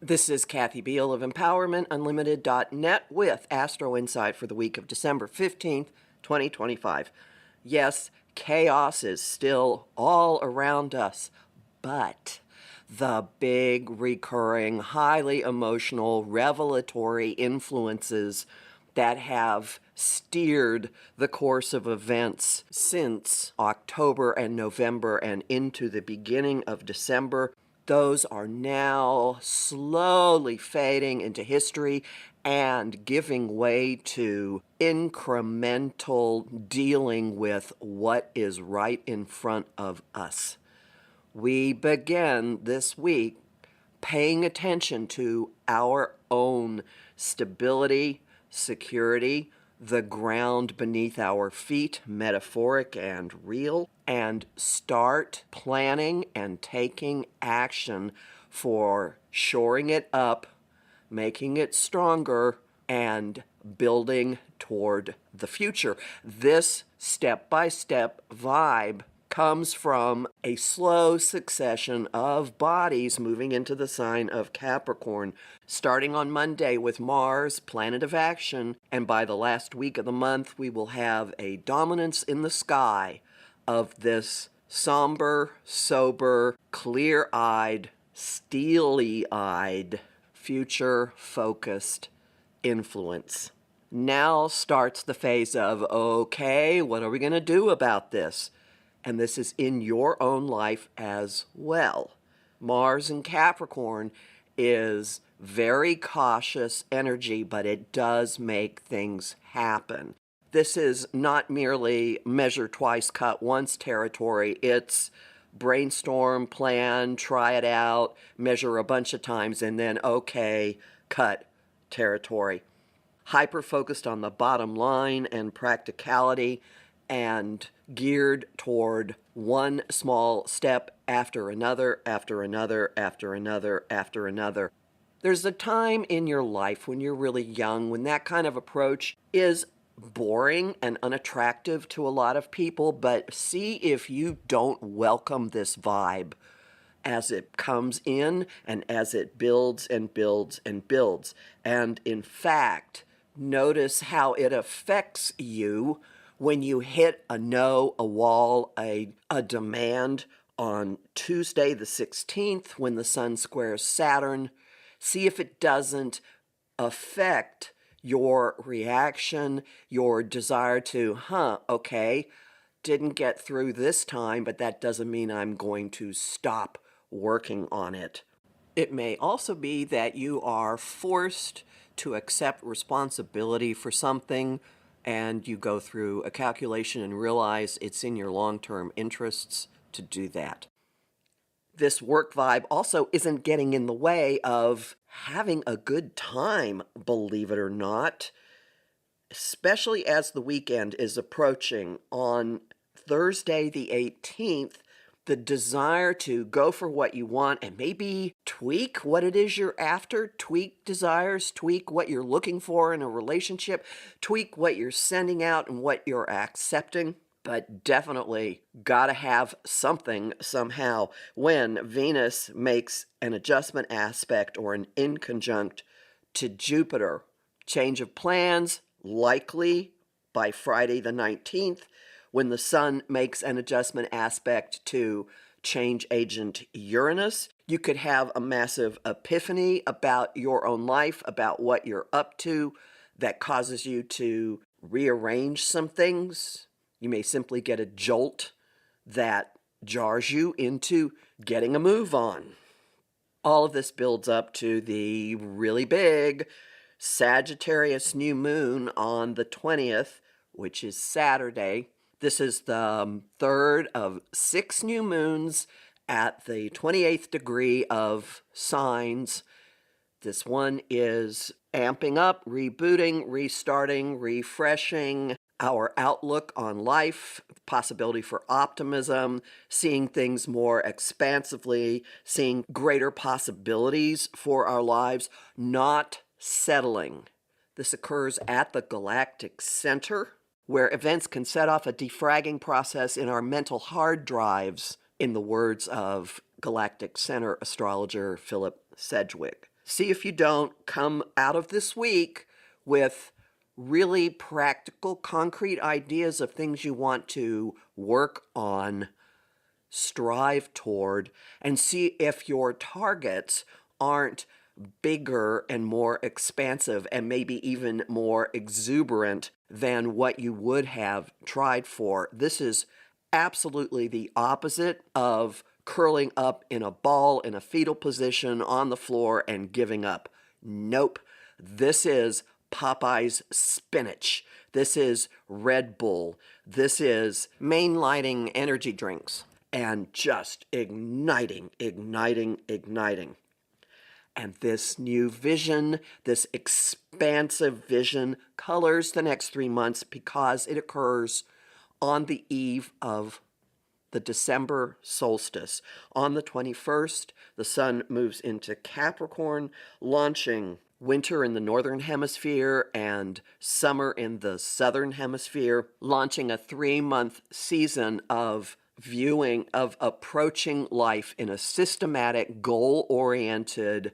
This is Kathy Biehl of EmpowermentUnlimited.net with Astro-Insight for the week of December 15th, 2025. Yes, chaos is still all around us, but the big, recurring, highly emotional, revelatory influences that have steered the course of events since October and November and into the beginning of December, those are now slowly fading into history and giving way to incremental dealing with what is right in front of us. We begin this week paying attention to our own stability, security, the ground beneath our feet, metaphoric and real, and start planning and taking action for shoring it up, making it stronger, and building toward the future. This step-by-step vibe comes from a slow succession of bodies moving into the sign of Capricorn, starting on Monday with Mars, planet of action, and by the last week of the month, we will have a dominance in the sky of this somber, sober, clear-eyed, steely-eyed, future-focused influence. Now starts the phase of, okay, what are we going to do about this? And this is in your own life as well. Mars in Capricorn is very cautious energy, but it does make things happen. This is not merely measure twice, cut once territory. It's brainstorm, plan, try it out, measure a bunch of times, and then, okay, cut territory. Hyper-focused on the bottom line and practicality, and geared toward one small step after another, after another, after another, after another. There's a time in your life when you're really young when that kind of approach is boring and unattractive to a lot of people, but see if you don't welcome this vibe as it comes in and as it builds and builds and builds. And in fact, notice how it affects you when you hit a no, a wall, a demand on Tuesday the 16th when the Sun squares Saturn. See if it doesn't affect your reaction, your desire to, okay, didn't get through this time, but that doesn't mean I'm going to stop working on it. It may also be that you are forced to accept responsibility for something, and you go through a calculation and realize it's in your long-term interests to do that. This work vibe also isn't getting in the way of having a good time, believe it or not, especially as the weekend is approaching. On Thursday the 18th, the desire to go for what you want and maybe tweak what it is you're after, tweak desires, tweak what you're looking for in a relationship, tweak what you're sending out and what you're accepting. But definitely gotta have something somehow when Venus makes an adjustment aspect or an inconjunct to Jupiter. Change of plans, likely by Friday the 19th, when the Sun makes an adjustment aspect to change agent Uranus. You could have a massive epiphany about your own life, about what you're up to, that causes you to rearrange some things. You may simply get a jolt that jars you into getting a move on. All of this builds up to the really big Sagittarius new moon on the 20th, which is Saturday. This is the third of 6 new moons at the 28th degree of signs. This one is amping up, rebooting, restarting, refreshing our outlook on life, possibility for optimism, seeing things more expansively, seeing greater possibilities for our lives, not settling. This occurs at the galactic center, where events can set off a defragging process in our mental hard drives, in the words of Galactic Center astrologer Philip Sedgwick. See if you don't come out of this week with really practical, concrete ideas of things you want to work on, strive toward, and see if your targets aren't bigger and more expansive and maybe even more exuberant than what you would have tried for. This is absolutely the opposite of curling up in a ball in a fetal position on the floor and giving up. Nope. This is Popeye's spinach. This is Red Bull. This is mainlining energy drinks and just igniting, igniting, igniting. And this new vision, this expansive vision, colors the next 3 months because it occurs on the eve of the December solstice. On the 21st, the sun moves into Capricorn, launching winter in the northern hemisphere and summer in the southern hemisphere, launching a 3-month season of viewing, of approaching life in a systematic, goal-oriented,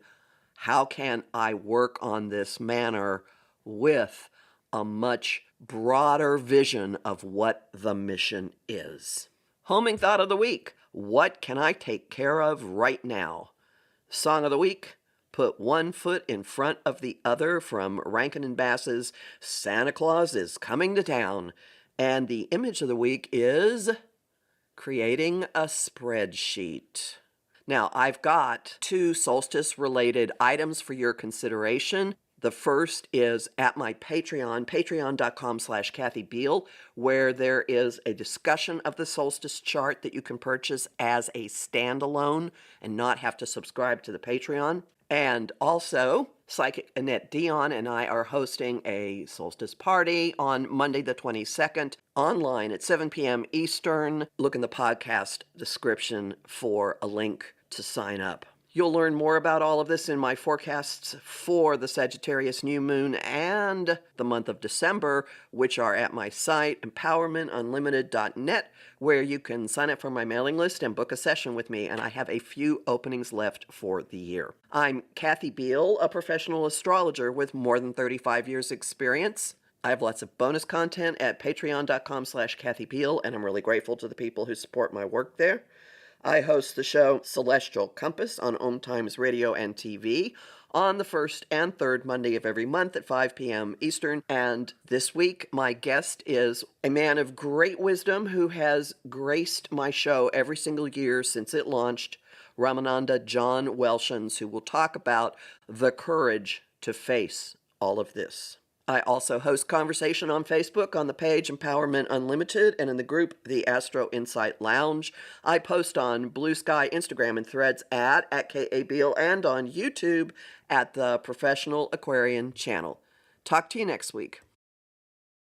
how can I work on this manner with a much broader vision of what the mission is. Homing thought of the week. What can I take care of right now? Song of the week. Put one foot in front of the other from Rankin and Bass's Santa Claus is Coming to Town. And the image of the week is creating a spreadsheet. Now, I've got 2 solstice-related items for your consideration. The first is at my Patreon, patreon.com/Kathy Biehl, where there is a discussion of the solstice chart that you can purchase as a standalone and not have to subscribe to the Patreon. And also, Psychic Annette Dion and I are hosting a solstice party on Monday the 22nd online at 7 p.m. Eastern. Look in the podcast description for a link to sign up. You'll learn more about all of this in my forecasts for the Sagittarius new moon and the month of December, which are at my site, empowermentunlimited.net, where you can sign up for my mailing list and book a session with me, and I have a few openings left for the year. I'm Kathy Biehl, a professional astrologer with more than 35 years experience. I have lots of bonus content at patreon.com/Kathy Biehl, and I'm really grateful to the people who support my work there. I host the show Celestial Compass on Om Times Radio and TV on the first and third Monday of every month at 5 p.m. Eastern. And this week, my guest is a man of great wisdom who has graced my show every single year since it launched, Ramananda John Welshans, who will talk about the courage to face all of this. I also host conversation on Facebook on the page Empowerment Unlimited and in the group the Astro-Insight Lounge. I post on Blue Sky, Instagram, and Threads at @KABeal and on YouTube at the Professional Aquarian channel. Talk to you next week.